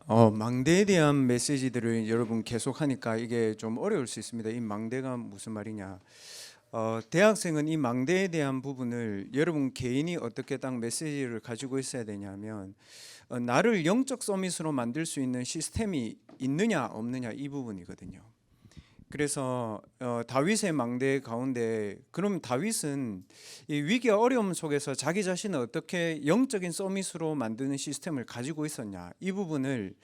망대에 대한 메시지들을 여러분 계속 하니까 이게 좀 어려울 수 있습니다. 이 망대가 무슨 말이냐? 대학생은 이 망대에 대한 부분을 여러분 개인이 어떻게 딱 메시지를 가지고 있어야 되냐면 나를 영적 서밋으로 만들 수 있는 시스템이 있느냐 없느냐 이 부분이거든요. 그래서 다윗의 망대 가운데 그럼 다윗은 이 위기와 어려움 속에서 자기 자신을 어떻게 영적인 서밋으로 만드는 시스템을 가지고 있었냐 이 부분을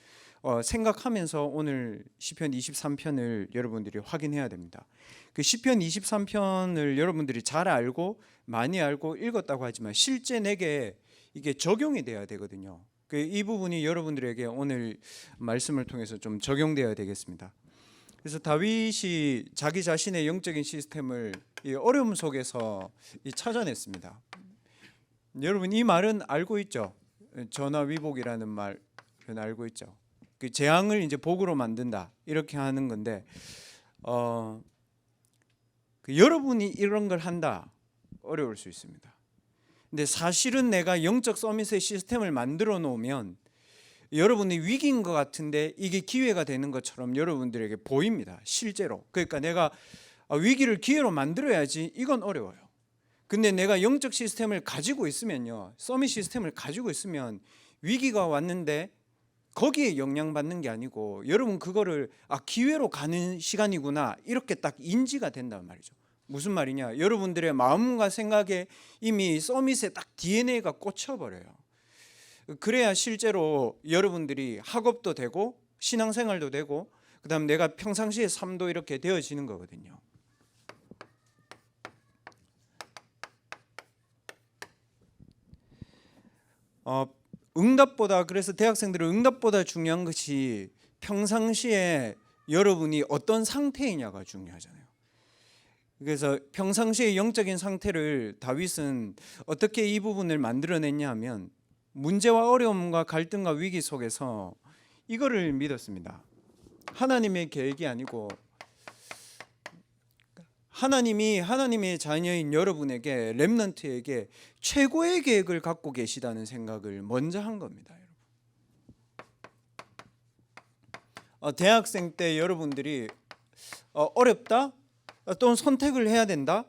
생각하면서 오늘 시편 23편을 여러분들이 확인해야 됩니다. 그 시편 23편을 여러분들이 잘 알고 많이 알고 읽었다고 하지만 실제 내게 이게 적용이 돼야 되거든요. 이 부분이 여러분들에게 오늘 말씀을 통해서 좀 적용되어야 되겠습니다. 그래서 다윗이 자기 자신의 영적인 시스템을 이 어려움 속에서 찾아냈습니다. 여러분 이 말은 알고 있죠? 전화위복이라는 말은 알고 있죠? 그 재앙을 이제 복으로 만든다 이렇게 하는 건데 여러분이 이런 걸 한다 어려울 수 있습니다. 근데 사실은 내가 영적 서밋의 시스템을 만들어 놓으면 여러분이 위기인 것 같은데 이게 기회가 되는 것처럼 여러분들에게 보입니다. 실제로. 그러니까 내가 위기를 기회로 만들어야지 이건 어려워요. 근데 내가 영적 시스템을 가지고 있으면요, 서밋 시스템을 가지고 있으면 위기가 왔는데 거기에 영향받는 게 아니고 여러분 그거를 기회로 가는 시간이구나 이렇게 딱 인지가 된단 말이죠. 무슨 말이냐? 여러분들의 마음과 생각에 이미 서밋에 딱 DNA가 꽂혀버려요. 그래야 실제로 여러분들이 학업도 되고 신앙생활도 되고 그다음 내가 평상시의 삶도 이렇게 되어지는 거거든요. 응답보다 그래서 대학생들은 응답보다 중요한 것이 평상시에 여러분이 어떤 상태이냐가 중요하잖아요. 그래서 평상시의 영적인 상태를 다윗은 어떻게 이 부분을 만들어냈냐 하면 문제와 어려움과 갈등과 위기 속에서 이거를 믿었습니다. 하나님의 계획이 아니고 하나님이 하나님의 자녀인 여러분에게 렘넌트에게 최고의 계획을 갖고 계시다는 생각을 먼저 한 겁니다. 대학생 때 여러분들이 어렵다? 또는 선택을 해야 된다?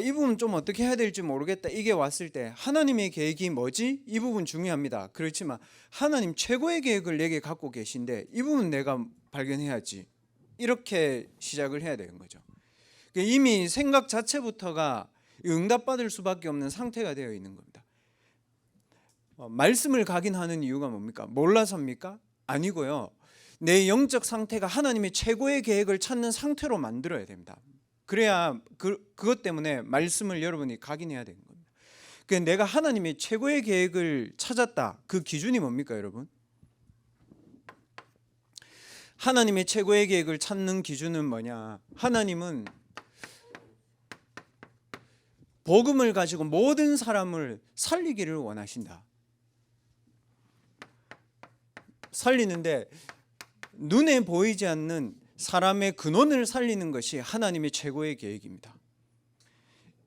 이 부분 좀 어떻게 해야 될지 모르겠다 이게 왔을 때 하나님의 계획이 뭐지? 이 부분 중요합니다. 그렇지만 하나님 최고의 계획을 내게 갖고 계신데 이 부분 내가 발견해야지 이렇게 시작을 해야 되는 거죠. 이미 생각 자체부터가 응답받을 수밖에 없는 상태가 되어 있는 겁니다. 말씀을 각인하는 이유가 뭡니까? 몰라서입니까? 아니고요. 내 영적 상태가 하나님의 최고의 계획을 찾는 상태로 만들어야 됩니다. 그래야 그것 때문에 말씀을 여러분이 각인해야 되는 겁니다. 그러니까 내가 하나님의 최고의 계획을 찾았다. 그 기준이 뭡니까 여러분? 하나님의 최고의 계획을 찾는 기준은 뭐냐? 하나님은 복음을 가지고 모든 사람을 살리기를 원하신다. 살리는데 눈에 보이지 않는 사람의 근원을 살리는 것이 하나님의 최고의 계획입니다.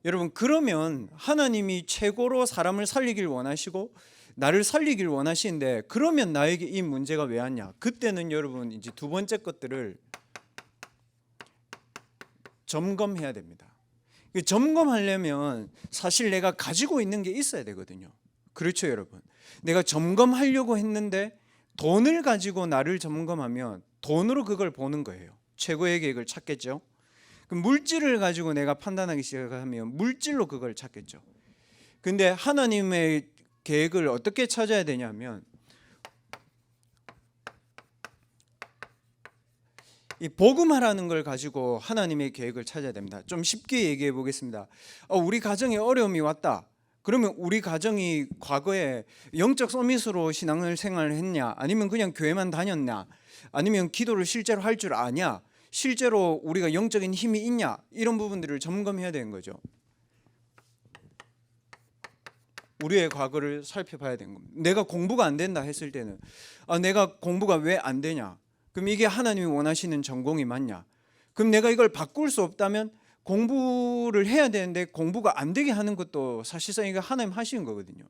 여러분 그러면 하나님이 최고로 사람을 살리길 원하시고 나를 살리길 원하시는데 그러면 나에게 이 문제가 왜 왔냐? 그때는 여러분 이제 두 번째 것들을 점검해야 됩니다. 점검하려면 사실 내가 가지고 있는 게 있어야 되거든요. 그렇죠 여러분? 내가 점검하려고 했는데 돈을 가지고 나를 점검하면 돈으로 그걸 보는 거예요. 최고의 계획을 찾겠죠. 그럼 물질을 가지고 내가 판단하기 시작하면 물질로 그걸 찾겠죠. 근데 하나님의 계획을 어떻게 찾아야 되냐면 이 복음하라는 걸 가지고 하나님의 계획을 찾아야 됩니다. 좀 쉽게 얘기해 보겠습니다. 우리 가정에 어려움이 왔다. 그러면 우리 가정이 과거에 영적 서밋으로 신앙생활을 했냐? 아니면 그냥 교회만 다녔냐? 아니면 기도를 실제로 할 줄 아냐? 실제로 우리가 영적인 힘이 있냐? 이런 부분들을 점검해야 되는 거죠. 우리의 과거를 살펴봐야 되는 겁니다. 내가 공부가 안 된다 했을 때는 내가 공부가 왜 안 되냐? 그럼 이게 하나님이 원하시는 전공이 맞냐? 그럼 내가 이걸 바꿀 수 없다면 공부를 해야 되는데 공부가 안 되게 하는 것도 사실상 이거 하나님 하시는 거거든요.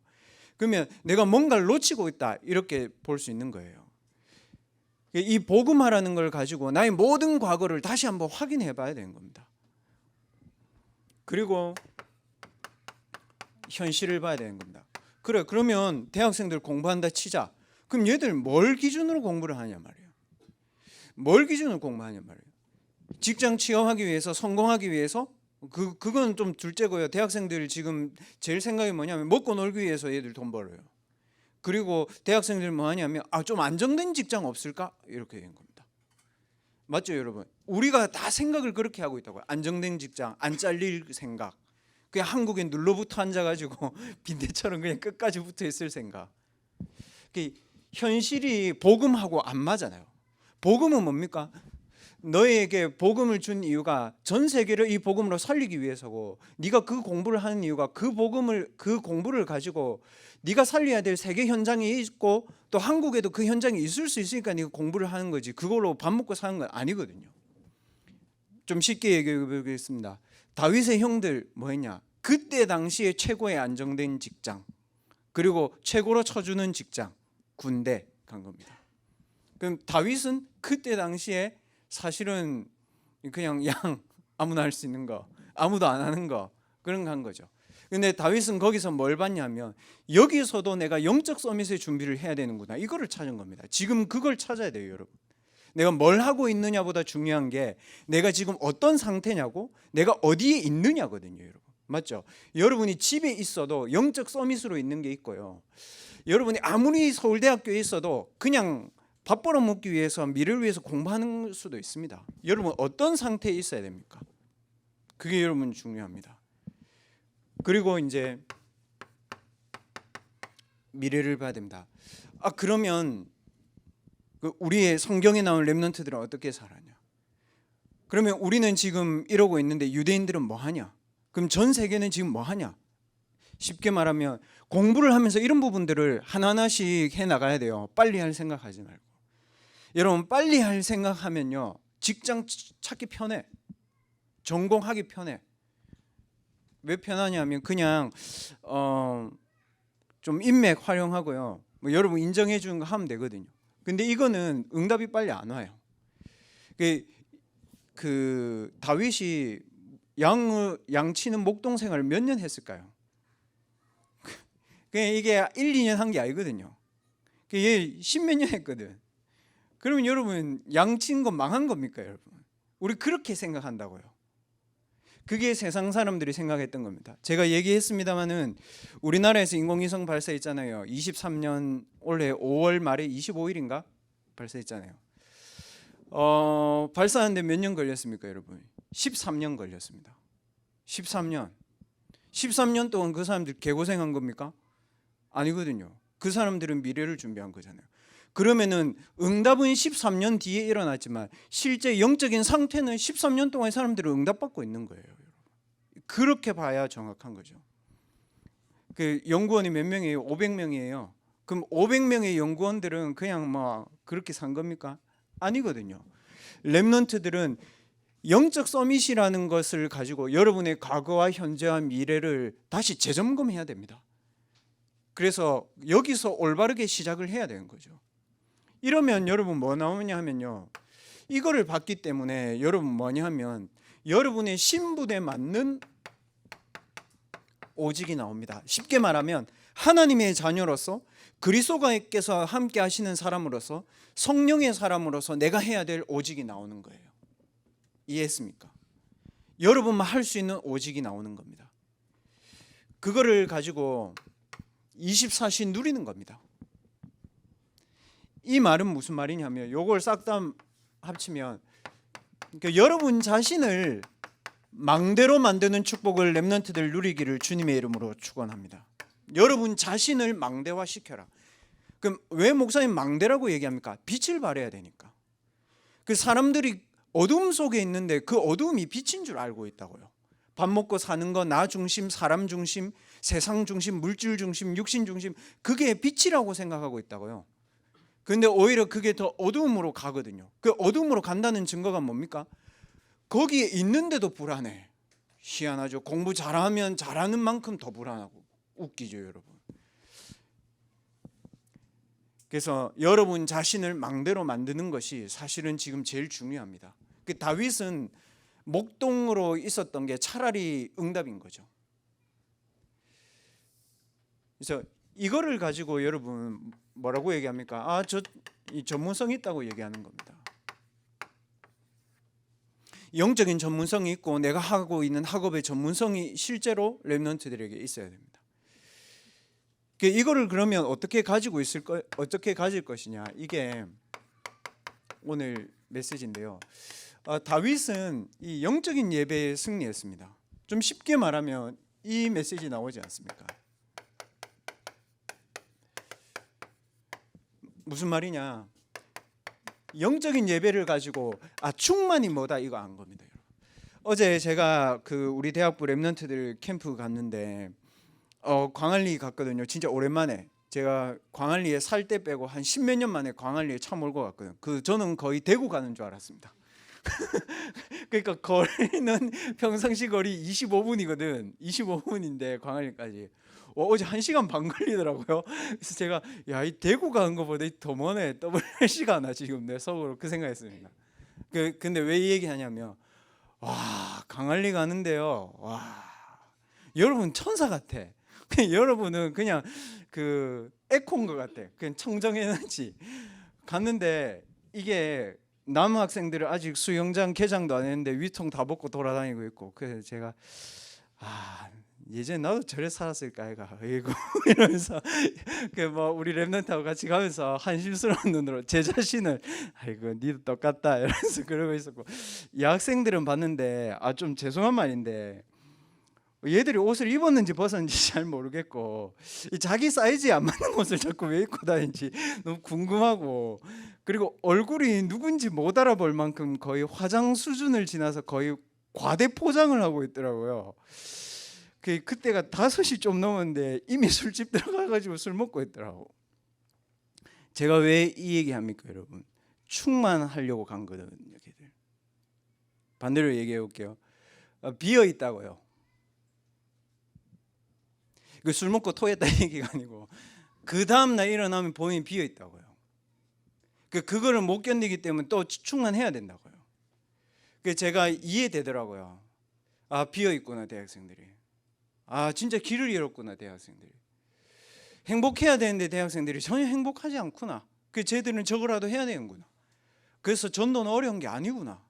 그러면 내가 뭔가를 놓치고 있다 이렇게 볼 수 있는 거예요. 이 복음화라는 걸 가지고 나의 모든 과거를 다시 한번 확인해 봐야 되는 겁니다. 그리고 현실을 봐야 되는 겁니다. 그래, 그러면 대학생들 공부한다 치자. 그럼 얘들 뭘 기준으로 공부를 하냐 말이에요. 뭘 기준으로 공부하냐 말이에요. 직장 취업하기 위해서, 성공하기 위해서, 그건 좀 둘째고요. 대학생들 지금 제일 생각이 뭐냐면 먹고 놀기 위해서 얘들 돈 벌어요. 그리고 대학생들 뭐 하냐면 좀 안정된 직장 없을까? 이렇게 된 겁니다. 맞죠, 여러분? 우리가 다 생각을 그렇게 하고 있다고요. 안정된 직장, 안 잘릴 생각. 그냥 한국에 눌러붙어 앉아가지고 빈대처럼 그냥 끝까지 붙어 있을 생각. 현실이 복음하고 안 맞잖아요. 복음은 뭡니까? 너에게 복음을 준 이유가 전 세계를 이 복음으로 살리기 위해서고, 네가 그 공부를 하는 이유가 그 공부를 가지고 네가 살려야 될 세계 현장이 있고 또 한국에도 그 현장이 있을 수 있으니까 네가 공부를 하는 거지, 그걸로 밥 먹고 사는 건 아니거든요. 좀 쉽게 얘기해 보겠습니다. 다윗의 형들 뭐 했냐? 그때 당시에 최고의 안정된 직장, 그리고 최고로 쳐주는 직장, 군대 간 겁니다. 그럼 다윗은 그때 당시에 사실은 그냥 양 아무나 할 수 있는 거, 아무도 안 하는 거, 그런 거 한 거죠. 근데 다윗은 거기서 뭘 봤냐면 여기서도 내가 영적 서밋의 준비를 해야 되는구나, 이거를 찾은 겁니다. 지금 그걸 찾아야 돼요, 여러분. 내가 뭘 하고 있느냐보다 중요한 게 내가 지금 어떤 상태냐고, 내가 어디에 있느냐거든요, 여러분. 맞죠? 여러분이 집에 있어도 영적 서밋으로 있는 게 있고요. 여러분이 아무리 서울대학교에 있어도 그냥 밥 벌어먹기 위해서, 미래를 위해서 공부하는 수도 있습니다. 여러분 어떤 상태에 있어야 됩니까? 그게 여러분 중요합니다. 그리고 이제 미래를 봐야 됩니다. 그러면 우리의 성경에 나온 렘넌트들은 어떻게 살았냐? 그러면 우리는 지금 이러고 있는데 유대인들은 뭐 하냐? 그럼 전 세계는 지금 뭐 하냐? 쉽게 말하면 공부를 하면서 이런 부분들을 하나하나씩 해 나가야 돼요. 빨리 할 생각하지 말고. 여러분 빨리 할 생각하면요, 직장 찾기 편해. 전공하기 편해. 왜 편하냐면 그냥 좀 인맥 활용하고요, 뭐 여러분 인정해 주는 거 하면 되거든요. 근데 이거는 응답이 빨리 안 와요. 그 다윗이 양치는 목동 생활을 몇 년 했을까요? 이게 1, 2년 한 게 아니거든요. 얘 10몇 년 했거든. 그러면 여러분 양치는 건 망한 겁니까, 여러분? 우리 그렇게 생각한다고요. 그게 세상 사람들이 생각했던 겁니다. 제가 얘기했습니다마는 우리나라에서 인공위성 발사했잖아요. 23년 올해 5월 말에 25일인가 발사했잖아요. 발사하는데 몇 년 걸렸습니까, 여러분? 13년 걸렸습니다. 13년 동안 그 사람들 개고생한 겁니까? 아니거든요. 그 사람들은 미래를 준비한 거잖아요. 그러면은 응답은 13년 뒤에 일어났지만 실제 영적인 상태는 13년 동안 사람들은 응답받고 있는 거예요. 그렇게 봐야 정확한 거죠. 그 연구원이 몇 명이에요? 500명이에요. 그럼 500명의 연구원들은 그냥 뭐 그렇게 산 겁니까? 아니거든요. 렘넌트들은 영적 서밋이라는 것을 가지고 여러분의 과거와 현재와 미래를 다시 재점검해야 됩니다. 그래서 여기서 올바르게 시작을 해야 되는 거죠. 이러면 여러분 뭐 나오냐 하면요, 이거를 봤기 때문에 여러분 뭐냐 하면 여러분의 신분에 맞는 오직이 나옵니다. 쉽게 말하면 하나님의 자녀로서, 그리스도께서 함께 하시는 사람으로서, 성령의 사람으로서 내가 해야 될 오직이 나오는 거예요. 이해했습니까? 여러분만 할 수 있는 오직이 나오는 겁니다. 그거를 가지고 24시 누리는 겁니다. 이 말은 무슨 말이냐면 요걸 싹 다 합치면 그러니까 여러분 자신을 망대로 만드는 축복을 렘넌트들 누리기를 주님의 이름으로 축원합니다. 여러분 자신을 망대화 시켜라. 그럼 왜 목사님 망대라고 얘기합니까? 빛을 발해야 되니까. 그 사람들이 어둠 속에 있는데 그 어둠이 빛인 줄 알고 있다고요. 밥 먹고 사는 거 나 중심, 사람 중심, 세상 중심, 물질 중심, 육신 중심, 그게 빛이라고 생각하고 있다고요. 근데 오히려 그게 더 어두움으로 가거든요. 그 어두움으로 간다는 증거가 뭡니까? 거기에 있는데도 불안해. 희한하죠. 공부 잘하면 잘하는 만큼 더 불안하고 웃기죠, 여러분. 그래서 여러분 자신을 망대로 만드는 것이 사실은 지금 제일 중요합니다. 그 다윗은 목동으로 있었던 게 차라리 응답인 거죠. 그래서 이거를 가지고 여러분 뭐라고 얘기합니까? 저 전문성이 있다고 얘기하는 겁니다. 영적인 전문성이 있고 내가 하고 있는 학업의 전문성이 실제로 렘넌트들에게 있어야 됩니다. 이거를 그러면 어떻게 가질 것이냐, 이게 오늘 메시지인데요. 다윗은 이 영적인 예배에 승리했습니다. 좀 쉽게 말하면 이 메시지 나오지 않습니까? 무슨 말이냐? 영적인 예배를 가지고 충만이 뭐다 이거 안 겁니다. 어제 제가 우리 대학부 렘넌트들 캠프 갔는데 광안리 갔거든요. 진짜 오랜만에 제가 광안리에 살 때 빼고 한 10몇 년 만에 광안리에 차 몰고 갔거든요. 저는 거의 대구 가는 줄 알았습니다. 그러니까 거리는 평상시 거리 25분이거든. 25분인데 광안리까지 어제 1시간 반 걸리더라고요. 그래서 제가 이 대구 가는 것보다 더 머네. 더블 시간 지금 내 속으로 그 생각했습니다. 근데 왜 이 얘기하냐면 광안리 가는데요. 여러분 천사 같아. 여러분은 그냥 에코인 것 같아. 그냥 청정에너지. 갔는데 이게 남학생들은 아직 수영장 개장도 안 했는데 위통 다 벗고 돌아다니고 있고, 그래서 제가 예전에 나도 저래 살았을까 아이가 이러면서 우리 렘넌트하고 같이 가면서 한심스러운 눈으로 제 자신을 니도 똑같다 이러면서 그러고 있었고, 이 학생들은 봤는데 좀 죄송한 말인데 얘들이 옷을 입었는지 벗었는지 잘 모르겠고 자기 사이즈에 안 맞는 옷을 자꾸 왜 입고 다니는지 너무 궁금하고, 그리고 얼굴이 누군지 못 알아볼 만큼 거의 화장 수준을 지나서 거의 과대 포장을 하고 있더라고요. 그때가 5시 좀 넘었는데 이미 술집 들어가가지고 술 먹고 있더라고. 제가 왜 이 얘기합니까 여러분? 충만하려고 간 거거든요. 걔들. 반대로 얘기해 볼게요. 비어 있다고요. 술 먹고 토했다 얘기가 아니고 그 다음날 일어나면 본인이 비어 있다고요. 그거를 못 견디기 때문에 또 충만해야 된다고요. 제가 이해되더라고요. 비어 있구나 대학생들이. 진짜 길을 잃었구나 대학생들이. 행복해야 되는데 대학생들이 전혀 행복하지 않구나. 쟤들은 저거라도 해야 되는구나. 그래서 전도는 어려운 게 아니구나.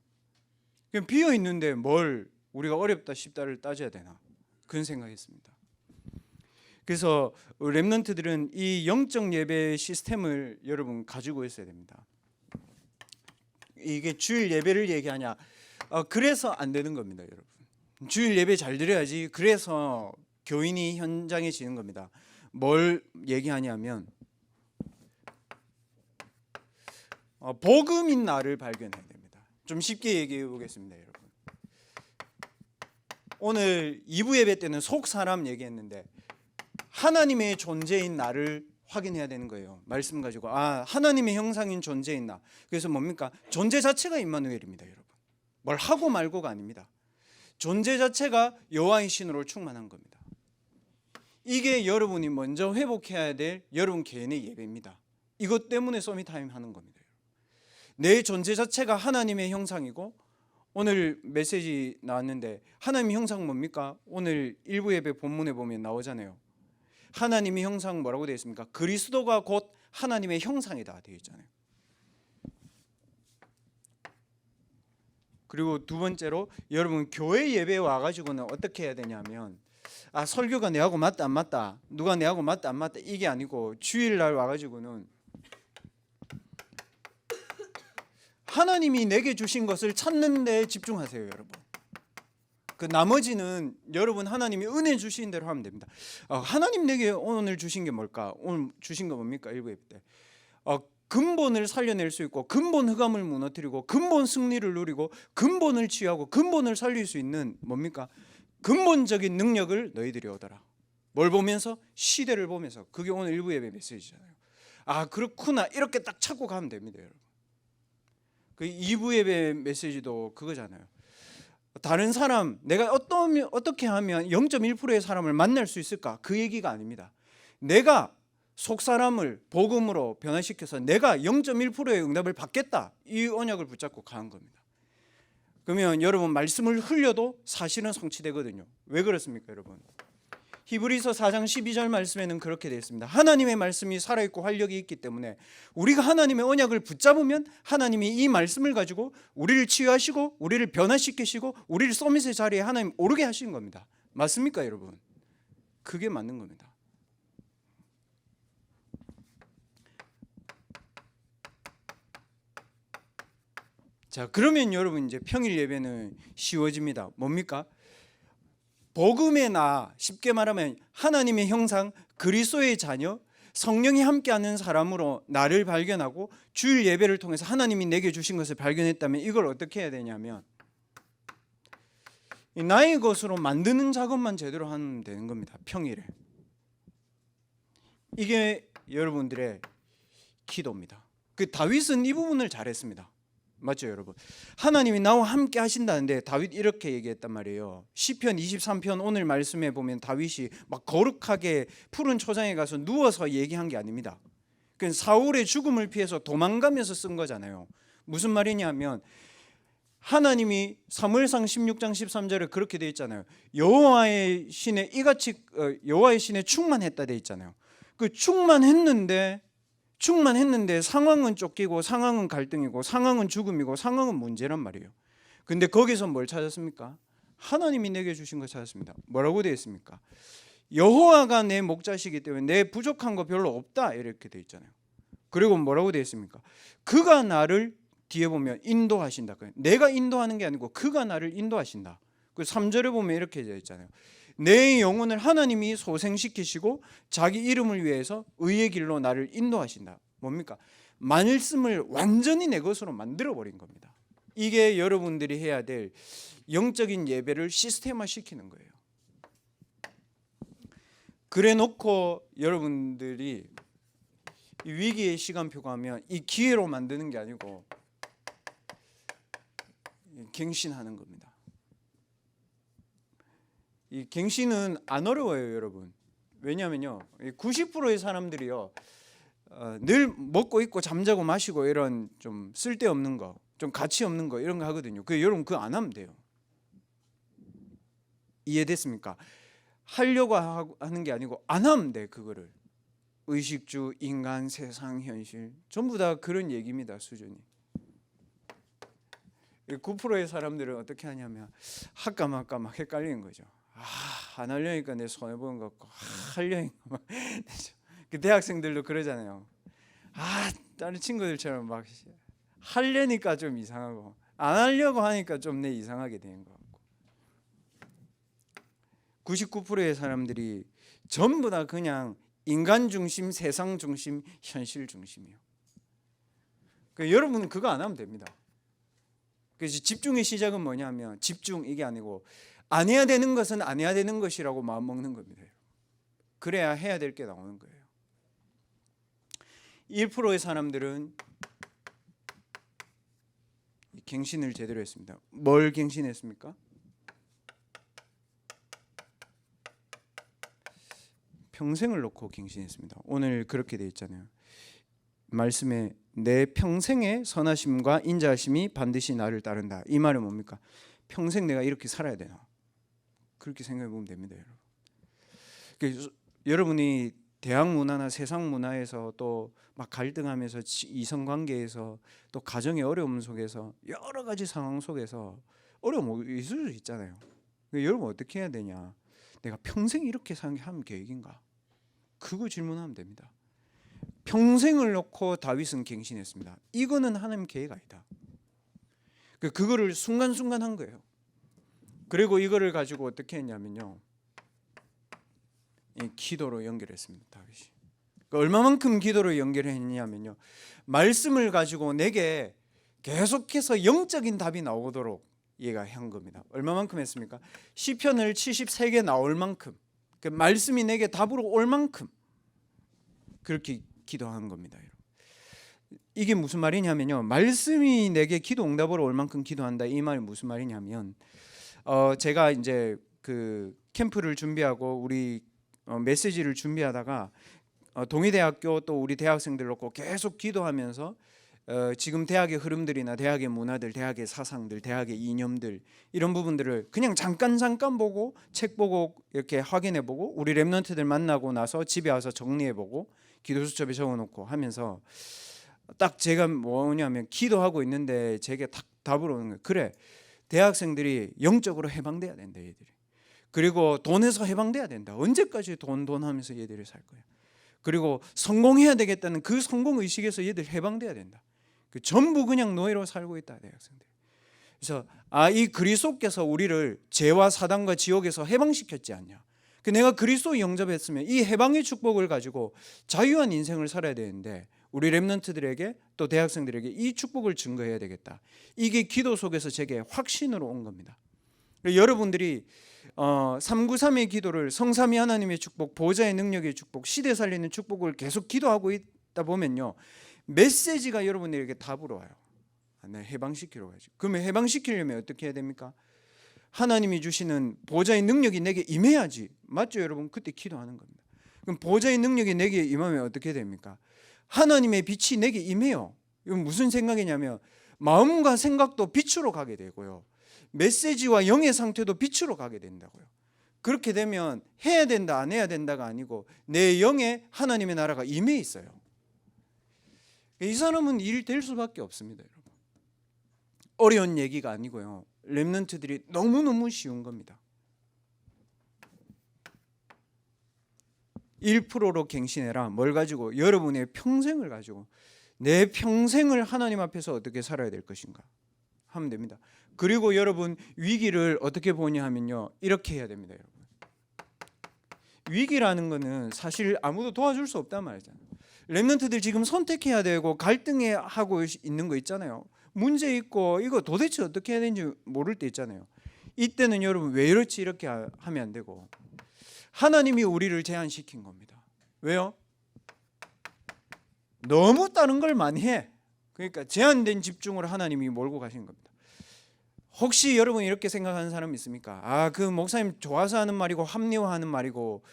비어 있는데 뭘 우리가 어렵다 쉽다를 따져야 되나, 그런 생각했습니다. 그래서 렘넌트들은 이 영적 예배 시스템을 여러분 가지고 있어야 됩니다. 이게 주일 예배를 얘기하냐? 그래서 안 되는 겁니다, 여러분. 주일 예배 잘 드려야지. 그래서 교인이 현장해지는 겁니다. 뭘 얘기하냐면 복음인 나를 발견해야 됩니다. 좀 쉽게 얘기해 보겠습니다, 여러분. 오늘 2부 예배 때는 속 사람 얘기했는데 하나님의 존재인 나를 확인해야 되는 거예요. 말씀 가지고 하나님의 형상인 존재인 나. 그래서 뭡니까? 존재 자체가 임마누엘입니다, 여러분. 뭘 하고 말고가 아닙니다. 존재 자체가 여호와의 신으로 충만한 겁니다. 이게 여러분이 먼저 회복해야 될 여러분 개인의 예배입니다. 이것 때문에 서밋타임 하는 겁니다. 내 존재 자체가 하나님의 형상이고, 오늘 메시지 나왔는데 하나님의 형상 뭡니까? 오늘 1부 예배 본문에 보면 나오잖아요. 하나님의 형상 뭐라고 되어 있습니까? 그리스도가 곧 하나님의 형상이다 되어 있잖아요. 그리고 두 번째로 여러분 교회 예배에 와가지고는 어떻게 해야 되냐면 설교가 내하고 맞다 안 맞다, 누가 내하고 맞다 안 맞다 이게 아니고 주일날 와가지고는 하나님이 내게 주신 것을 찾는 데 집중하세요, 여러분. 나머지는 여러분 하나님이 은혜 주신 대로 하면 됩니다. 하나님 내게 오늘 주신 게 뭘까? 오늘 주신 거 뭡니까? 1부 예배 때 근본을 살려낼 수 있고 근본 흑암을 무너뜨리고 근본 승리를 누리고 근본을 취하고 근본을 살릴 수 있는 뭡니까? 근본적인 능력을 너희들이 얻어라. 뭘 보면서? 시대를 보면서. 그게 오늘 1부 예배 메시지잖아요. 그렇구나, 이렇게 딱 찾고 가면 됩니다, 여러분. 2부 예배 메시지도 그거잖아요. 다른 사람, 내가 어떻게 하면 0.1%의 사람을 만날 수 있을까? 그 얘기가 아닙니다. 내가 속 사람을 복음으로 변화시켜서 내가 0.1%의 응답을 받겠다, 이 언약을 붙잡고 가는 겁니다. 그러면 여러분, 말씀을 흘려도 사실은 성취되거든요. 왜 그렇습니까, 여러분? 히브리서 4장 12절 말씀에는 그렇게 되어 있습니다. 하나님의 말씀이 살아있고 활력이 있기 때문에 우리가 하나님의 언약을 붙잡으면 하나님이 이 말씀을 가지고 우리를 치유하시고 우리를 변화시키시고 우리를 서밋의 자리에 하나님 오르게 하신 겁니다. 맞습니까, 여러분? 그게 맞는 겁니다. 자, 그러면 여러분, 이제 평일 예배는 쉬워집니다. 뭡니까? 복음의 나, 쉽게 말하면 하나님의 형상, 그리스도의 자녀, 성령이 함께하는 사람으로 나를 발견하고 주일 예배를 통해서 하나님이 내게 주신 것을 발견했다면 이걸 어떻게 해야 되냐면 나의 것으로 만드는 작업만 제대로 하면 되는 겁니다. 평일에. 이게 여러분들의 기도입니다. 그 다윗은 이 부분을 잘했습니다. 맞죠, 여러분? 하나님이 나와 함께 하신다는데 다윗 이렇게 얘기했단 말이에요. 시편 23편 오늘 말씀에 보면 다윗이 막 거룩하게 푸른 초장에 가서 누워서 얘기한 게 아닙니다. 그 사울의 죽음을 피해서 도망가면서 쓴 거잖아요. 무슨 말이냐면 하나님이 사무엘상 16장 13절에 그렇게 돼 있잖아요. 여호와의 신에 이같이 여호와의 신에 충만했다 돼 있잖아요. 그 충만했는데 상황은 쫓기고 상황은 갈등이고 상황은 죽음이고 상황은 문제란 말이에요. 근데 거기서 뭘 찾았습니까? 하나님이 내게 주신 걸 찾았습니다. 뭐라고 되어 있습니까? 여호와가 내 목자시기 때문에 내 부족한 거 별로 없다, 이렇게 되어 있잖아요. 그리고 뭐라고 되어 있습니까? 그가 나를 뒤에 보면 인도하신다. 내가 인도하는 게 아니고 그가 나를 인도하신다. 그 3절에 보면 이렇게 되어 있잖아요. 내 영혼을 하나님이 소생시키시고 자기 이름을 위해서 의의 길로 나를 인도하신다. 뭡니까? 말씀을 완전히 내 것으로 만들어버린 겁니다. 이게 여러분들이 해야 될 영적인 예배를 시스템화시키는 거예요. 그래 놓고 여러분들이 위기의 시간표가 하면 이 기회로 만드는 게 아니고 갱신하는 겁니다. 이 갱신은 안 어려워요, 여러분. 왜냐하면요, 90%의 사람들이요 늘 먹고 입고 잠자고 마시고 이런 좀 쓸데없는 거, 좀 가치 없는 거 이런 거 하거든요. 여러분 그거 안 하면 돼요. 이해됐습니까? 하려고 하는 게 아니고 안 하면 돼. 그거를 의식주, 인간, 세상, 현실 전부 다 그런 얘기입니다. 수준이. 9%의 사람들은 어떻게 하냐면 할까 말까 막 헷갈리는 거죠. 안 하려니까 내 손해보는 것 같고 하려니까 막 그 대학생들도 그러잖아요. 다른 친구들처럼 막 하려니까 좀 이상하고 안 하려고 하니까 좀 내 이상하게 되는 것 같고 99%의 사람들이 전부 다 그냥 인간 중심, 세상 중심, 현실 중심이에요. 여러분은 그거 안 하면 됩니다. 그래서 집중의 시작은 뭐냐면 집중 이게 아니고 안 해야 되는 것은 안 해야 되는 것이라고 마음먹는 겁니다. 그래야 해야 될 게 나오는 거예요. 1%의 사람들은 갱신을 제대로 했습니다. 뭘 갱신했습니까? 평생을 놓고 갱신했습니다. 오늘 그렇게 돼 있잖아요. 말씀에 내 평생의 선하심과 인자하심이 반드시 나를 따른다. 이 말은 뭡니까? 평생 내가 이렇게 살아야 되나? 그렇게 생각해 보면 됩니다, 여러분. 그래서 여러분이 대학 문화나 세상 문화에서 또 막 갈등하면서 이성 관계에서 또 가정의 어려움 속에서 여러 가지 상황 속에서 어려움 있을 수 있잖아요. 여러분 어떻게 해야 되냐? 내가 평생 이렇게 사는 계획인가? 그거 질문하면 됩니다. 평생을 놓고 다윗은 갱신했습니다. 이거는 하나님 계획 아니다. 그거를 순간순간 한 거예요. 그리고 이거를 가지고 어떻게 했냐면요, 이 기도로 연결했습니다. 다윗이. 얼마만큼 기도로 연결했냐면요, 말씀을 가지고 내게 계속해서 영적인 답이 나오도록 얘가 한 겁니다. 얼마만큼 했습니까? 시편을 73개 나올 만큼, 그 말씀이 내게 답으로 올 만큼 그렇게 기도한 겁니다. 이게 무슨 말이냐면요, 말씀이 내게 기도 응답으로 올 만큼 기도한다. 이 말이 무슨 말이냐면 제가 이제 그 캠프를 준비하고 우리 메시지를 준비하다가 동의대학교 또 우리 대학생들 놓고 계속 기도하면서 지금 대학의 흐름들이나 대학의 문화들, 대학의 사상들, 대학의 이념들 이런 부분들을 그냥 잠깐 보고 책 보고 이렇게 확인해 보고 우리 랩런트들 만나고 나서 집에 와서 정리해 보고 기도수첩에 적어놓고 하면서 딱 제가 뭐냐면 기도하고 있는데 제게 딱 답으로 오는 거예요. 그래, 대학생들이 영적으로 해방돼야 된다 얘들이. 그리고 돈에서 해방돼야 된다. 언제까지 돈 하면서 얘들이 살 거야. 그리고 성공해야 되겠다는 그 성공 의식에서 얘들 해방돼야 된다. 그 전부 그냥 노예로 살고 있다 대학생들. 그래서 이 그리스도께서 우리를 죄와 사단과 지옥에서 해방시켰지 않냐. 내가 그리스도 영접했으면 이 해방의 축복을 가지고 자유한 인생을 살아야 되는데 우리 랩런트들에게 또 대학생들에게 이 축복을 증거해야 되겠다. 이게 기도 속에서 제게 확신으로 온 겁니다. 여러분들이 393의 기도를 성삼위 하나님의 축복, 보좌의 능력의 축복, 시대 살리는 축복을 계속 기도하고 있다 보면요, 메시지가 여러분들에게 답으로 와요. 내 해방시키러 가야지. 그러면 해방시키려면 어떻게 해야 됩니까? 하나님이 주시는 보좌의 능력이 내게 임해야지. 맞죠 여러분? 그때 기도하는 겁니다. 그럼 보좌의 능력이 내게 임하면 어떻게 됩니까? 하나님의 빛이 내게 임해요. 이건 무슨 생각이냐면 마음과 생각도 빛으로 가게 되고요, 메시지와 영의 상태도 빛으로 가게 된다고요. 그렇게 되면 해야 된다 안 해야 된다가 아니고 내 영에 하나님의 나라가 임해 있어요. 이 사람은 일 될 수밖에 없습니다 여러분. 어려운 얘기가 아니고요, 렘넌트들이 너무너무 쉬운 겁니다. 1%로 갱신해라. 뭘 가지고? 여러분의 평생을 가지고 내 평생을 하나님 앞에서 어떻게 살아야 될 것인가 하면 됩니다. 그리고 여러분 위기를 어떻게 보냐 하면요, 이렇게 해야 됩니다 여러분. 위기라는 거는 사실 아무도 도와줄 수 없단 말이잖아요. 렘넌트들 지금 선택해야 되고 갈등해 하고 있는 거 있잖아요. 문제 있고 이거 도대체 어떻게 해야 되는지 모를 때 있잖아요. 이때는 여러분 왜 이렇지 이렇게 하면 안 되고 하나님이 우리를 제한시킨 겁니다. 왜요? 너무 다른 걸 많이 해. 그러니까 제한된 집중을 하나님이 몰고 가신 겁니다. 혹시 여러분 이렇게 생각하는 사람 있습니까? 그 목사님 좋아서 하는 말이고 합리화하는 말이고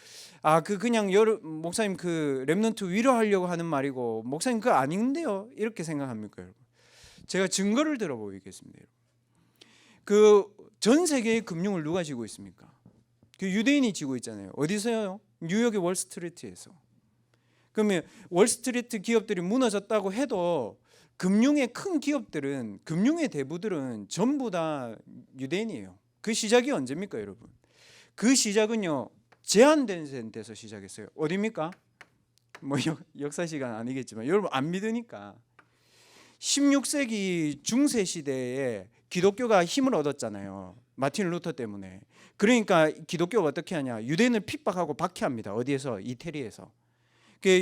그냥 목사님 그 렘넌트 위로하려고 하는 말이고 목사님 그거 아닌데요 이렇게 생각합니까 여러분? 제가 증거를 들어보이겠습니다. 그 전 세계의 금융을 누가 쥐고 있습니까? 그 유대인이 쥐고 있잖아요. 어디서요? 뉴욕의 월스트리트에서. 그러면 월스트리트 기업들이 무너졌다고 해도 금융의 큰 기업들은, 금융의 대부들은 전부 다 유대인이에요. 그 시작이 언제입니까 여러분? 그 시작은요 제한된 데서 시작했어요. 어디입니까? 뭐 역사 시간 아니겠지만 여러분 안 믿으니까 16세기 중세 시대에 기독교가 힘을 얻었잖아요. 마틴 루터 때문에. 그러니까 기독교가 어떻게 하냐? 유대인을 핍박하고 박해합니다. 어디에서? 이태리에서.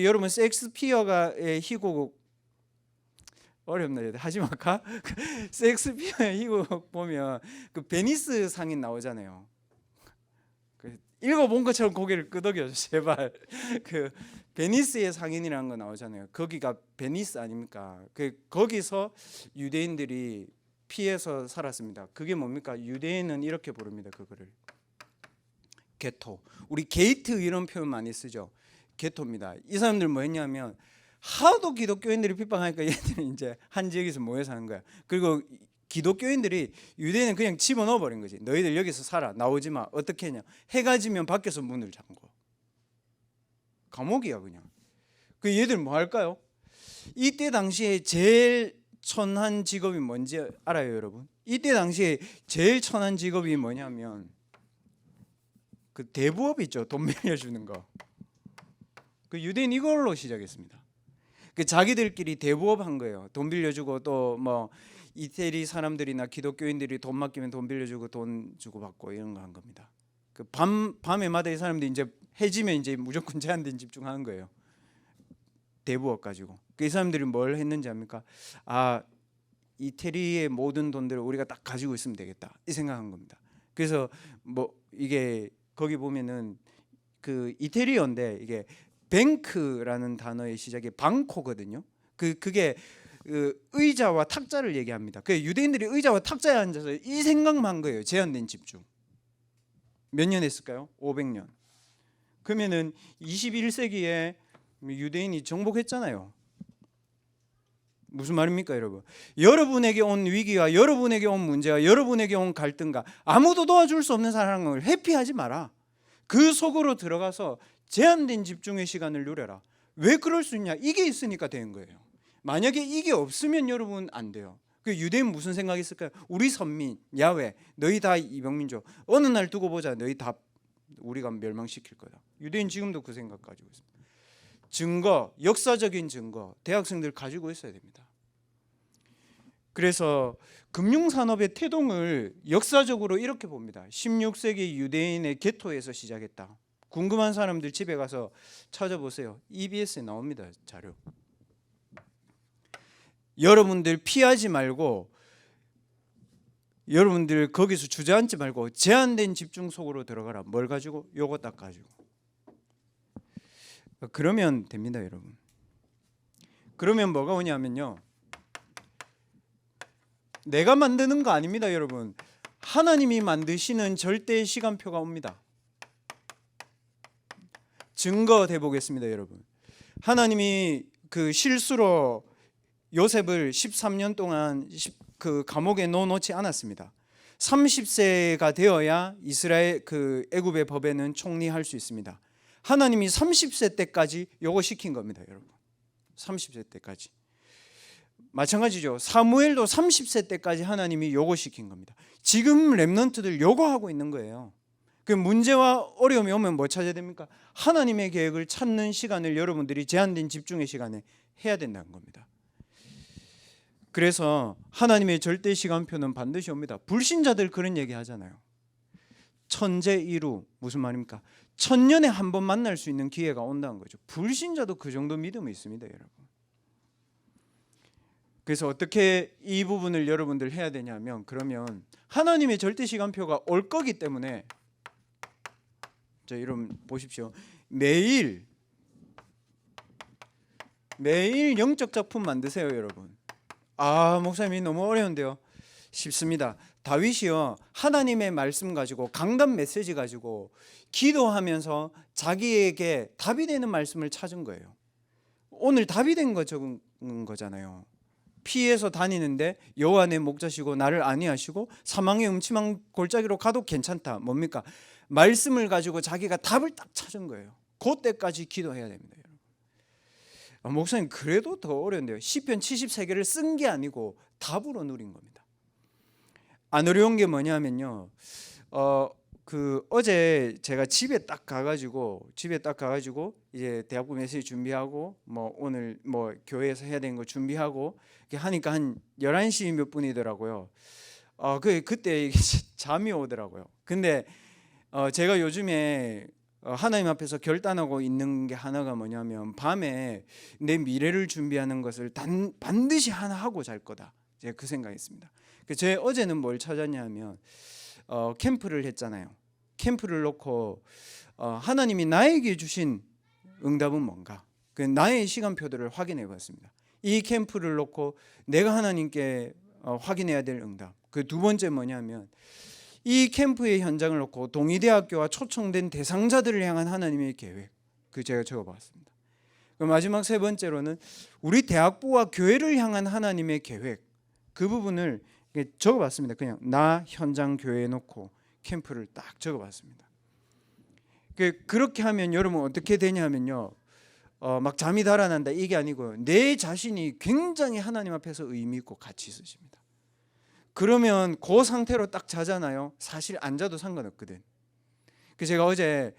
여러분 셰익스피어의 희곡 어렵네. 하지 말까? 셰익스피어의 희곡 보면 그 베니스 상인 나오잖아요. 읽어본 것처럼 고개를 끄덕여줘 제발. 그 베니스의 상인이라는 거 나오잖아요. 거기가 베니스 아닙니까? 거기서 유대인들이 피해서 살았습니다. 그게 뭡니까? 유대인은 이렇게 부릅니다. 그거를 게토. 우리 게이트 이런 표현 많이 쓰죠. 게토입니다. 이 사람들 뭐 했냐면 하도 기독교인들이 핍박하니까 얘들은 이제 한 지역에서 모여 사는 거야. 그리고 기독교인들이 유대인은 그냥 집어넣어 버린 거지. 너희들 여기서 살아. 나오지 마. 어떻게 했냐? 해가 지면 밖에서 문을 잠궈. 감옥이야 그냥. 얘들 뭐 할까요? 이때 당시에 제일 천한 직업이 뭔지 알아요 여러분? 이때 당시에 제일 천한 직업이 뭐냐면 그 대부업 있죠. 돈 빌려주는 거. 유대인 이걸로 시작했습니다. 자기들끼리 대부업 한 거예요. 돈 빌려주고 또 뭐 이태리 사람들이나 기독교인들이 돈 맡기면 돈 빌려주고 돈 주고 받고 이런 거 한 겁니다. 밤에마다 이 사람들이 이제 해지면 이제 무조건 제한된 집중하는 거예요. 대부업 가지고. 이 사람들이 뭘 했는지 압니까? 이태리의 모든 돈들을 우리가 딱 가지고 있으면 되겠다 이 생각한 겁니다. 그래서 뭐 이게 거기 보면은 그 이태리어인데 이게 뱅크라는 단어의 시작이 방코거든요. 그게 의자와 탁자를 얘기합니다. 유대인들이 의자와 탁자에 앉아서 이 생각만 한 거예요. 제한된 집중. 몇 년 했을까요? 500년. 그러면은 21세기에 유대인이 정복했잖아요. 무슨 말입니까, 여러분? 여러분에게 온 위기와 여러분에게 온 문제와 여러분에게 온 갈등과 아무도 도와줄 수 없는 상황을 회피하지 마라. 그 속으로 들어가서 제한된 집중의 시간을 누려라. 왜 그럴 수 있냐? 이게 있으니까 된 거예요. 만약에 이게 없으면 여러분 안 돼요. 그 유대인 무슨 생각이 있을까요? 우리 선민 야훼 너희 다 이방민족 어느 날 두고 보자 너희 다 우리가 멸망시킬 거다. 유대인 지금도 그 생각 가지고 있습니다. 증거, 역사적인 증거 대학생들 가지고 있어야 됩니다. 그래서 금융산업의 태동을 역사적으로 이렇게 봅니다. 16세기 유대인의 게토에서 시작했다. 궁금한 사람들 집에 가서 찾아보세요. EBS에 나옵니다. 자료. 여러분들 피하지 말고 여러분들 거기서 주저앉지 말고 제한된 집중 속으로 들어가라. 뭘 가지고? 요거 딱 가지고. 그러면 됩니다, 여러분. 그러면 뭐가 오냐면요. 내가 만드는 거 아닙니다, 여러분. 하나님이 만드시는 절대의 시간표가 옵니다. 증거 대보겠습니다, 여러분. 하나님이 그 실수로 요셉을 13년 동안 그 감옥에 넣어놓지 않았습니다. 30세가 되어야 이스라엘 그 애굽의 법에는 총리할 수 있습니다. 하나님이 30세 때까지 요거 시킨 겁니다, 여러분. 30세 때까지. 마찬가지죠. 사무엘도 30세 때까지 하나님이 요거 시킨 겁니다. 지금 렘넌트들 요거 하고 있는 거예요. 그 문제와 어려움이 오면 뭐 찾아야 됩니까? 하나님의 계획을 찾는 시간을 여러분들이 제한된 집중의 시간에 해야 된다는 겁니다. 그래서 하나님의 절대 시간표는 반드시 옵니다. 불신자들 그런 얘기 하잖아요. 천재이루 무슨 말입니까? 천년에 한 번 만날 수 있는 기회가 온다는 거죠. 불신자도 그 정도 믿음이 있습니다, 여러분. 그래서 어떻게 이 부분을 여러분들 해야 되냐면, 그러면 하나님의 절대 시간표가 올 거기 때문에, 자, 여러분 보십시오. 매일 영적 작품 만드세요, 여러분. 아, 목사님이 너무 어려운데요. 쉽습니다. 다윗이요, 하나님의 말씀 가지고 강단 메시지 가지고 기도하면서 자기에게 답이 되는 말씀을 찾은 거예요. 오늘 답이 된 거 적은 거잖아요. 피해서 다니는데 여호와 내 목자시고 나를 안위하시고 사망의 음침한 골짜기로 가도 괜찮다. 뭡니까? 말씀을 가지고 자기가 답을 딱 찾은 거예요. 그때까지 기도해야 됩니다, 여러분. 목사님 그래도 더 어려운데요. 시편 73개를 쓴 게 아니고 답으로 누린 겁니다. 안 어려운 게 뭐냐면요. 어제 제가 집에 딱 가가지고 이제 대학부 메시지 준비하고 뭐 오늘 뭐 교회에서 해야 되는 거 준비하고 이렇게 하니까 한 11시 몇 분이더라고요. 그때 잠이 오더라고요. 근데 제가 요즘에 하나님 앞에서 결단하고 있는 게 하나가 뭐냐면, 밤에 내 미래를 준비하는 것을 반드시 하나 하고 잘 거다. 제가 그 생각했습니다. 제 어제는 뭘 찾았냐면 캠프를 했잖아요. 캠프를 놓고 하나님이 나에게 주신 응답은 뭔가, 나의 시간표들을 확인해 봤습니다. 이 캠프를 놓고 내가 하나님께 확인해야 될 응답. 그 두 번째 뭐냐면, 이 캠프의 현장을 놓고 동의대학교와 초청된 대상자들을 향한 하나님의 계획. 제가 적어봤습니다. 마지막 세 번째로는 우리 대학부와 교회를 향한 하나님의 계획. 그 부분을 적어봤습니다. 그냥 나 현장 교회에 놓고 캠프를 딱 적어봤습니다. 그렇게 하면 여러분 어떻게 되냐면요, 막 잠이 달아난다 이게 아니고 내 자신이 굉장히 하나님 앞에서 의미 있고 가치 있으십니다. 그러면 그 상태로 딱 자잖아요. 사실 안 자도 상관없거든. 제가 어제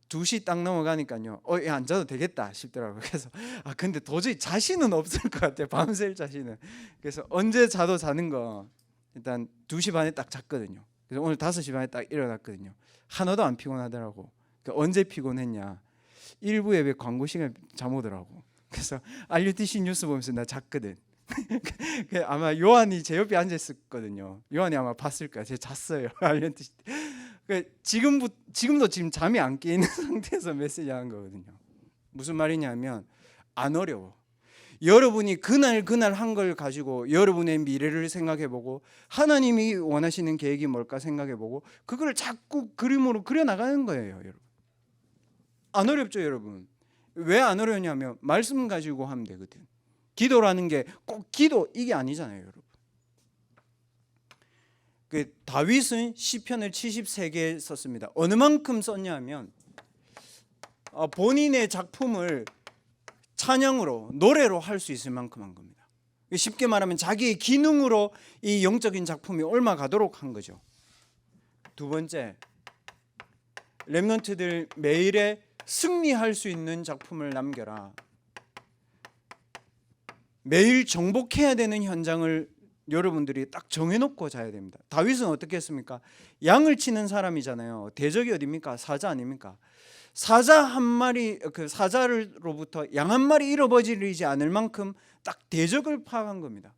2시 딱 넘어가니까요, 안 자도 되겠다 싶더라고요. 그래서 근데 도저히 자신은 없을 것 같아요. 밤샐 자신은. 그래서 언제 자도 자는 거 일단 2시 반에 딱 잤거든요. 그래서 오늘 5시 반에 딱 일어났거든요. 하나도 안 피곤하더라고. 언제 피곤했냐? 일부 예배 광고 시간에 잠 오더라고. 그래서 RUTC 뉴스 보면서 나 잤거든. 아마 요한이 제 옆에 앉아 있었거든요. 요한이 아마 봤을 거야. 제가 잤어요. RUTC. 지금도 지금 잠이 안 깨 있는 상태에서 메시지 하는 거거든요. 무슨 말이냐면 안 어려워. 여러분이 그날 한 걸 가지고 여러분의 미래를 생각해보고 하나님이 원하시는 계획이 뭘까 생각해보고 그걸 자꾸 그림으로 그려나가는 거예요, 여러분. 안 어렵죠, 여러분. 왜 안 어려우냐면 말씀 가지고 하면 되거든. 기도라는 게 꼭 기도 이게 아니잖아요, 여러분. 그 다윗은 시편을 73개 썼습니다. 어느 만큼 썼냐면 본인의 작품을 찬양으로 노래로 할 수 있을 만큼 한 겁니다. 쉽게 말하면 자기의 기능으로 이 영적인 작품이 옮아가도록 한 거죠. 두 번째, 렘넌트들 매일에 승리할 수 있는 작품을 남겨라. 매일 정복해야 되는 현장을 여러분들이 딱 정해놓고 자야 됩니다. 다윗은 어떻게 했습니까? 양을 치는 사람이잖아요. 대적이 어디입니까? 사자 아닙니까? 사자 한 마리, 그 사자로부터 양 한 마리 잃어버리지 않을 만큼 딱 대적을 파악한 겁니다.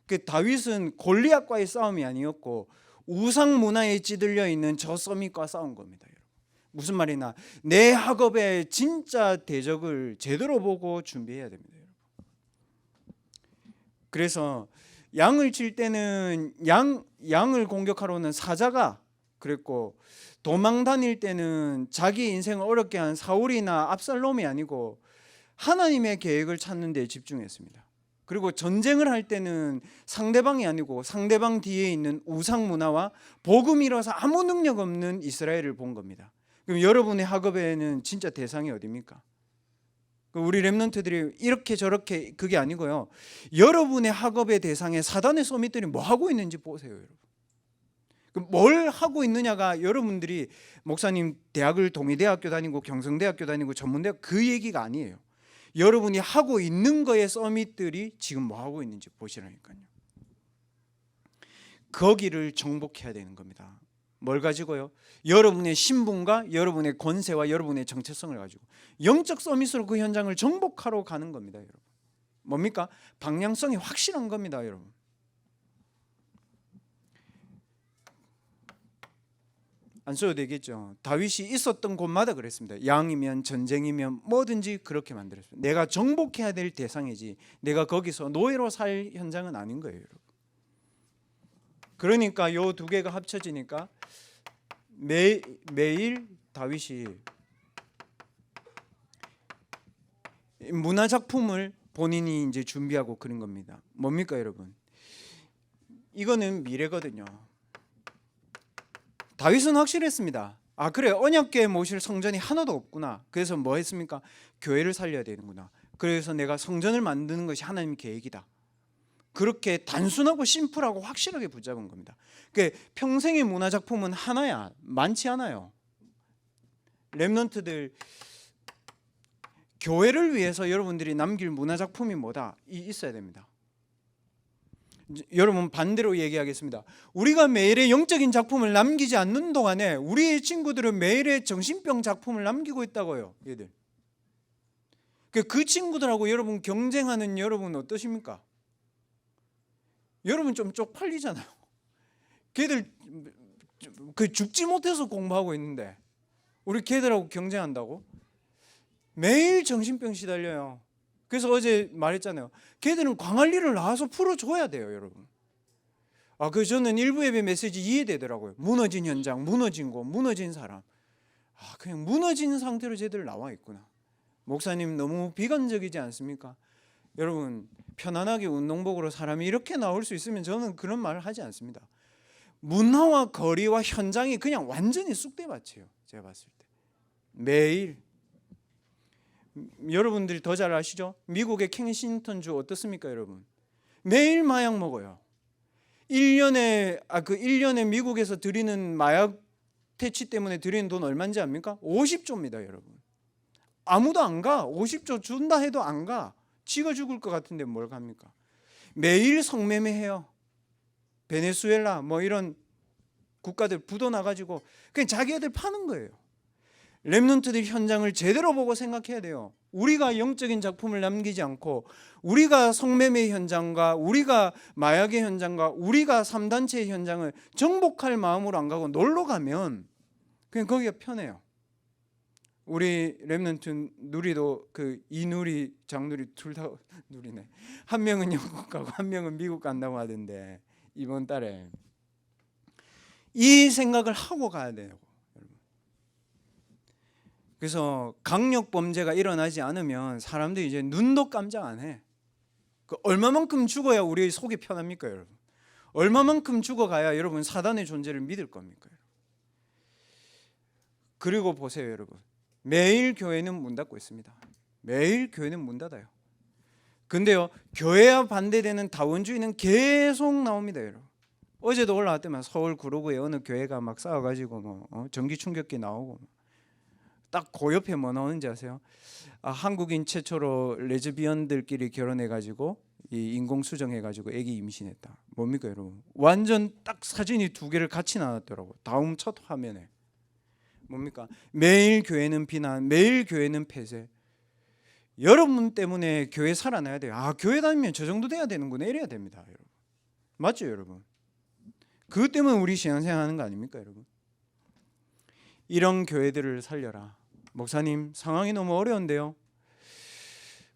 그 다윗은 골리앗과의 싸움이 아니었고 우상 문화에 찌들려 있는 저 서밋과 싸운 겁니다. 여러분. 무슨 말이나 내 학업의 진짜 대적을 제대로 보고 준비해야 됩니다. 여러분. 그래서 양을 칠 때는 양을 공격하러는 사자가 그랬고, 도망 다닐 때는 자기 인생을 어렵게 한 사울이나 압살롬이 아니고 하나님의 계획을 찾는 데 집중했습니다. 그리고 전쟁을 할 때는 상대방이 아니고 상대방 뒤에 있는 우상 문화와 복음이라서 아무 능력 없는 이스라엘을 본 겁니다. 그럼 여러분의 학업에는 진짜 대상이 어디입니까? 우리 렘넌트들이 이렇게 저렇게 그게 아니고요. 여러분의 학업의 대상에 사단의 서밋들이 뭐 하고 있는지 보세요, 여러분. 뭘 하고 있느냐가 여러분들이 목사님 대학을 동의대학교 다니고 경성대학교 다니고 전문대학 그 얘기가 아니에요. 여러분이 하고 있는 거에 서밋들이 지금 뭐 하고 있는지 보시라니까요. 거기를 정복해야 되는 겁니다. 뭘 가지고요? 여러분의 신분과 여러분의 권세와 여러분의 정체성을 가지고 영적 서밋으로 그 현장을 정복하러 가는 겁니다, 여러분. 뭡니까? 방향성이 확실한 겁니다, 여러분. 안 써도 되겠죠. 다윗이 있었던 곳마다 그랬습니다. 양이면 전쟁이면 뭐든지 그렇게 만들었습니다. 내가 정복해야 될 대상이지 내가 거기서 노예로 살 현장은 아닌 거예요, 여러분. 그러니까 요 두 개가 합쳐지니까 매일 다윗이 문화 작품을 본인이 이제 준비하고 그런 겁니다. 뭡니까, 여러분? 이거는 미래거든요. 다윗은 확실했습니다. 아, 그래, 언약궤 모실 성전이 하나도 없구나. 그래서 뭐 했습니까? 교회를 살려야 되는구나. 그래서 내가 성전을 만드는 것이 하나님 계획이다. 그렇게 단순하고 심플하고 확실하게 붙잡은 겁니다. 그 평생의 문화 작품은 하나야, 많지 않아요. 렘넌트들 교회를 위해서 여러분들이 남길 문화 작품이 뭐다? 있어야 됩니다. 여러분 반대로 얘기하겠습니다. 우리가 매일의 영적인 작품을 남기지 않는 동안에 우리의 친구들은 매일의 정신병 작품을 남기고 있다고요. 얘들. 그 친구들하고 여러분 경쟁하는 여러분 어떠십니까? 여러분 좀 쪽팔리잖아요. 걔들 그 죽지 못해서 공부하고 있는데 우리 걔들하고 경쟁한다고? 매일 정신병 시달려요. 그래서 어제 말했잖아요. 걔들은 광안리를 나와서 풀어줘야 돼요, 여러분. 그 저는 일부 예배 메시지 이해되더라고요. 무너진 현장, 무너진 곳, 무너진 사람. 그냥 무너진 상태로 쟤들 나와 있구나. 목사님 너무 비관적이지 않습니까? 여러분 편안하게 운동복으로 사람이 이렇게 나올 수 있으면 저는 그런 말을 하지 않습니다. 문화와 거리와 현장이 그냥 완전히 쑥대밭이에요. 제가 봤을 때 매일. 여러분들이 더 잘 아시죠? 미국의 켄싱턴주 어떻습니까, 여러분? 매일 마약 먹어요. 1년에 미국에서 드리는 마약 퇴치 때문에 드리는 돈 얼마인지 압니까? 50조입니다, 여러분. 아무도 안 가. 50조 준다 해도 안 가. 지가 죽을 것 같은데 뭘 갑니까? 매일 성매매해요. 베네수엘라 뭐 이런 국가들 부도나가지고 그냥 자기 애들 파는 거예요. 렘넌트들 현장을 제대로 보고 생각해야 돼요. 우리가 영적인 작품을 남기지 않고 우리가 성매매 현장과 우리가 마약의 현장과 우리가 3단체의 현장을 정복할 마음으로 안 가고 놀러 가면 그냥 거기가 편해요. 우리 렘넌트 누리도 그 이누리 장누리 둘 다 누리네. 한 명은 영국 가고 한 명은 미국 간다고 하던데 이번 달에 이 생각을 하고 가야 돼요. 그래서 강력 범죄가 일어나지 않으면 사람들이 이제 눈도 깜짝 안 해. 얼마만큼 죽어야 우리의 속이 편합니까, 여러분? 얼마만큼 죽어가야 여러분 사단의 존재를 믿을 겁니까? 그리고 보세요, 여러분. 매일 교회는 문 닫고 있습니다. 매일 교회는 문 닫아요. 근데요, 교회와 반대되는 다원주의는 계속 나옵니다, 여러분. 어제도 올라왔더만 서울 구로구에 어느 교회가 막 싸워가지고 전기 충격기 나오고, 딱 그 옆에 뭐 나오는지 아세요? 한국인 최초로 레즈비언들끼리 결혼해가지고 이 인공수정해가지고 아기 임신했다. 뭡니까, 여러분? 완전 딱 사진이 두 개를 같이 나왔더라고. 다음 첫 화면에. 뭡니까? 매일 교회는 비난, 매일 교회는 폐쇄. 여러분 때문에 교회 살아나야 돼요. 교회 다니면 저 정도 돼야 되는구나, 이래야 됩니다, 여러분. 맞죠, 여러분? 그것 때문에 우리 신앙생활 하는 거 아닙니까, 여러분? 이런 교회들을 살려라. 목사님, 상황이 너무 어려운데요.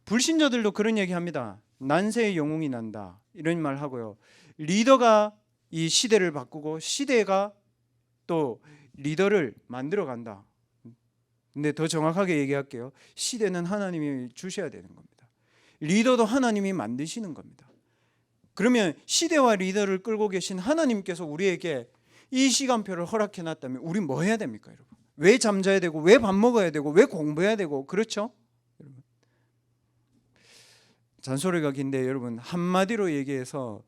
불신자들도 그런 얘기합니다. 난세의 영웅이 난다, 이런 말 하고요. 리더가 이 시대를 바꾸고 시대가 또 리더를 만들어 간다. 근데 더 정확하게 얘기할게요. 시대는 하나님이 주셔야 되는 겁니다. 리더도 하나님이 만드시는 겁니다. 그러면 시대와 리더를 끌고 계신 하나님께서 우리에게 이 시간표를 허락해 놨다면 우리 뭐 해야 됩니까, 여러분? 왜 잠자야 되고, 왜 밥 먹어야 되고, 왜 공부해야 되고, 그렇죠? 여러분. 잔소리가 긴데 여러분, 한마디로 얘기해서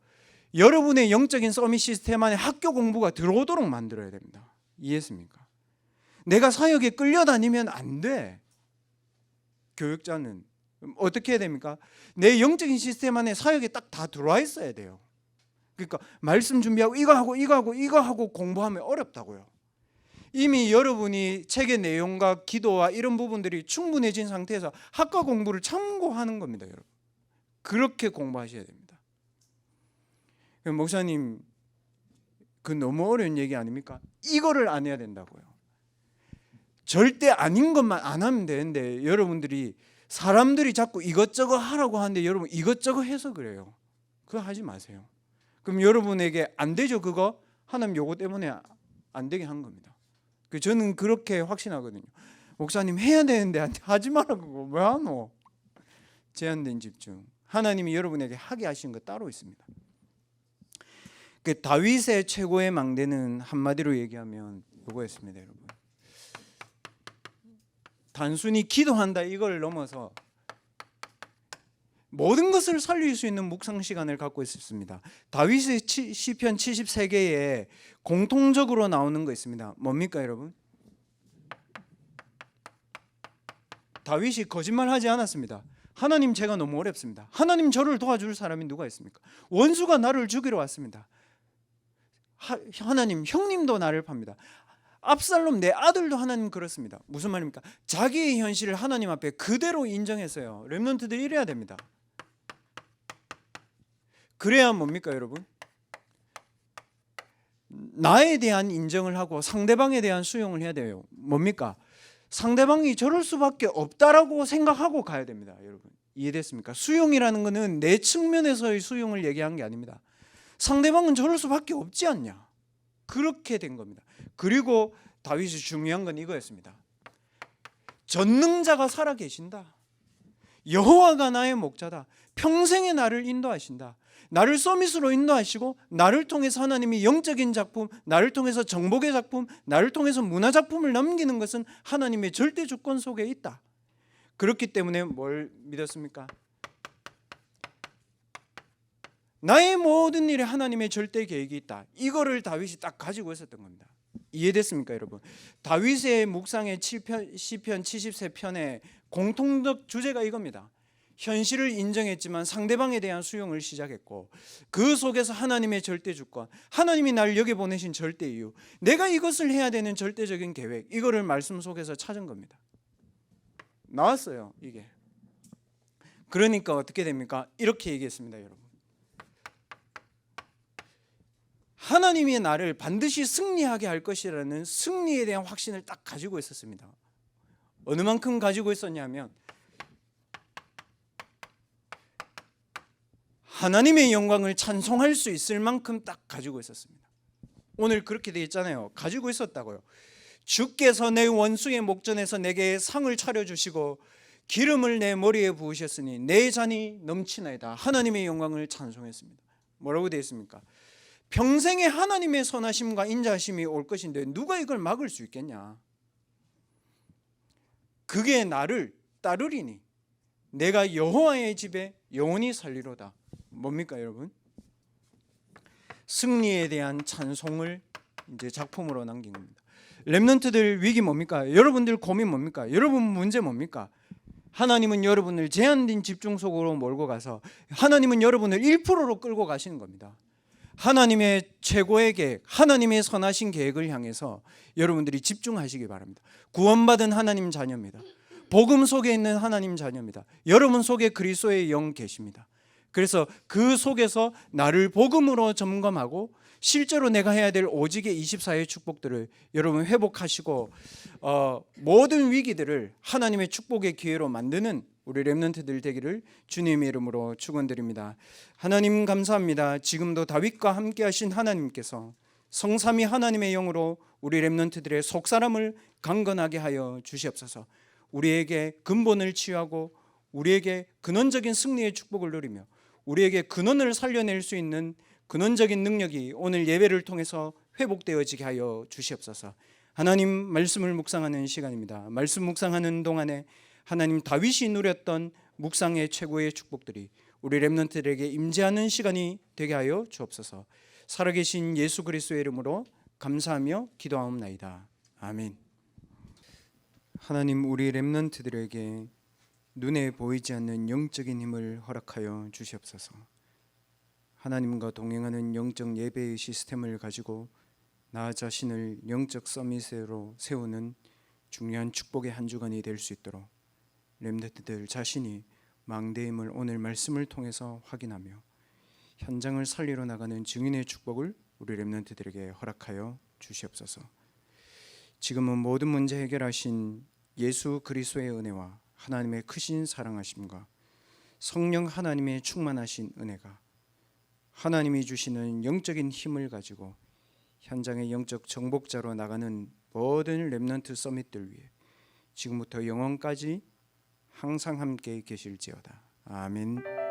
여러분의 영적인 서밋 시스템 안에 학교 공부가 들어오도록 만들어야 됩니다. 이해했습니까? 내가 사역에 끌려다니면 안 돼. 교육자는 어떻게 해야 됩니까? 내 영적인 시스템 안에 사역에 딱 다 들어와 있어야 돼요. 그러니까 말씀 준비하고 이거 하고 공부하면 어렵다고요. 이미 여러분이 책의 내용과 기도와 이런 부분들이 충분해진 상태에서 학과 공부를 참고하는 겁니다, 여러분. 그렇게 공부하셔야 됩니다. 목사님, 그 너무 어려운 얘기 아닙니까? 이거를 안 해야 된다고요. 절대 아닌 것만 안 하면 되는데 여러분들이 사람들이 자꾸 이것저것 하라고 하는데 여러분 이것저것 해서 그래요. 그거 하지 마세요. 그럼 여러분에게 안 되죠, 그거? 하나님 요거 때문에 안 되게 한 겁니다. 저는 그렇게 확신하거든요. 목사님 해야 되는데 하지 말라고 왜 하노? 제한된 집중. 하나님이 여러분에게 하게 하신 거 따로 있습니다. 다윗의 최고의 망대는 한마디로 얘기하면 요거였습니다, 여러분. 단순히 기도한다 이걸 넘어서 모든 것을 살릴 수 있는 묵상 시간을 갖고 있었습니다. 다윗의 시편 73개에 공통적으로 나오는 거 있습니다. 뭡니까, 여러분? 다윗이 거짓말하지 않았습니다. 하나님, 제가 너무 어렵습니다. 하나님, 저를 도와줄 사람이 누가 있습니까? 원수가 나를 죽이러 왔습니다. 하나님, 형님도 나를 팝니다. 압살롬 내 아들도 하나님 그렇습니다. 무슨 말입니까? 자기의 현실을 하나님 앞에 그대로 인정했어요. 렘넌트들이 이래야 됩니다. 그래야 뭡니까, 여러분? 나에 대한 인정을 하고 상대방에 대한 수용을 해야 돼요. 뭡니까? 상대방이 저럴 수밖에 없다라고 생각하고 가야 됩니다, 여러분. 이해됐습니까? 수용이라는 것은 내 측면에서의 수용을 얘기한 게 아닙니다. 상대방은 저럴 수밖에 없지 않냐? 그렇게 된 겁니다. 그리고 다윗이 중요한 건 이거였습니다. 전능자가 살아계신다. 여호와가 나의 목자다. 평생에 나를 인도하신다. 나를 서밋으로 인도하시고 나를 통해서 하나님이 영적인 작품, 나를 통해서 정복의 작품, 나를 통해서 문화 작품을 넘기는 것은 하나님의 절대 주권 속에 있다. 그렇기 때문에 뭘 믿었습니까? 나의 모든 일에 하나님의 절대 계획이 있다. 이거를 다윗이 딱 가지고 있었던 겁니다. 이해됐습니까, 여러분? 다윗의 묵상의 시편 73편의 공통적 주제가 이겁니다. 현실을 인정했지만 상대방에 대한 수용을 시작했고 그 속에서 하나님의 절대 주권, 하나님이 나를 여기 보내신 절대 이유, 내가 이것을 해야 되는 절대적인 계획, 이거를 말씀 속에서 찾은 겁니다. 나왔어요, 이게. 그러니까 어떻게 됩니까? 이렇게 얘기했습니다, 여러분. 하나님이 나를 반드시 승리하게 할 것이라는 승리에 대한 확신을 딱 가지고 있었습니다. 어느 만큼 가지고 있었냐면 하나님의 영광을 찬송할 수 있을 만큼 딱 가지고 있었습니다. 오늘 그렇게 되어 있잖아요. 가지고 있었다고요. 주께서 내 원수의 목전에서 내게 상을 차려주시고 기름을 내 머리에 부으셨으니 내 잔이 넘치나이다. 하나님의 영광을 찬송했습니다. 뭐라고 되어 있습니까? 평생에 하나님의 선하심과 인자하심이 올 것인데 누가 이걸 막을 수 있겠냐? 그게 나를 따르리니 내가 여호와의 집에 영원히 살리로다. 뭡니까 여러분? 승리에 대한 찬송을 이제 작품으로 남긴 겁니다. 렘넌트들 위기 뭡니까? 여러분들 고민 뭡니까? 여러분 문제 뭡니까? 하나님은 여러분을 제한된 집중 속으로 몰고 가서 하나님은 여러분을 1%로 끌고 가시는 겁니다. 하나님의 최고의 계획, 하나님의 선하신 계획을 향해서 여러분들이 집중하시기 바랍니다. 구원받은 하나님 자녀입니다. 복음 속에 있는 하나님 자녀입니다. 여러분 속에 그리스도의 영 계십니다. 그래서 그 속에서 나를 복음으로 점검하고 실제로 내가 해야 될 오직의 24의 축복들을 여러분 회복하시고 모든 위기들을 하나님의 축복의 기회로 만드는 우리 렘넌트들 되기를 주님의 이름으로 축원드립니다. 하나님 감사합니다. 지금도 다윗과 함께 하신 하나님께서 성삼위 하나님의 영으로 우리 렘넌트들의 속사람을 강건하게 하여 주시옵소서. 우리에게 근본을 치유하고 우리에게 근원적인 승리의 축복을 누리며 우리에게 근원을 살려낼 수 있는 근원적인 능력이 오늘 예배를 통해서 회복되어지게 하여 주시옵소서. 하나님 말씀을 묵상하는 시간입니다. 말씀 묵상하는 동안에 하나님 다윗이 누렸던 묵상의 최고의 축복들이 우리 렘넌트들에게 임재하는 시간이 되게 하여 주옵소서. 살아계신 예수 그리스도의 이름으로 감사하며 기도하옵나이다. 아멘. 하나님 우리 렘넌트들에게 눈에 보이지 않는 영적인 힘을 허락하여 주시옵소서. 하나님과 동행하는 영적 예배의 시스템을 가지고 나 자신을 영적 서밋으로 세우는 중요한 축복의 한 주간이 될 수 있도록 렘넌트들 자신이 망대임을 오늘 말씀을 통해서 확인하며 현장을 살리러 나가는 증인의 축복을 우리 렘넌트들에게 허락하여 주시옵소서. 지금은 모든 문제 해결하신 예수 그리스도의 은혜와 하나님의 크신 사랑하심과 성령 하나님의 충만하신 은혜가 하나님이 주시는 영적인 힘을 가지고 현장의 영적 정복자로 나가는 모든 렘넌트 서밋들 위해 지금부터 영원까지 항상 함께 계실지어다. 아멘.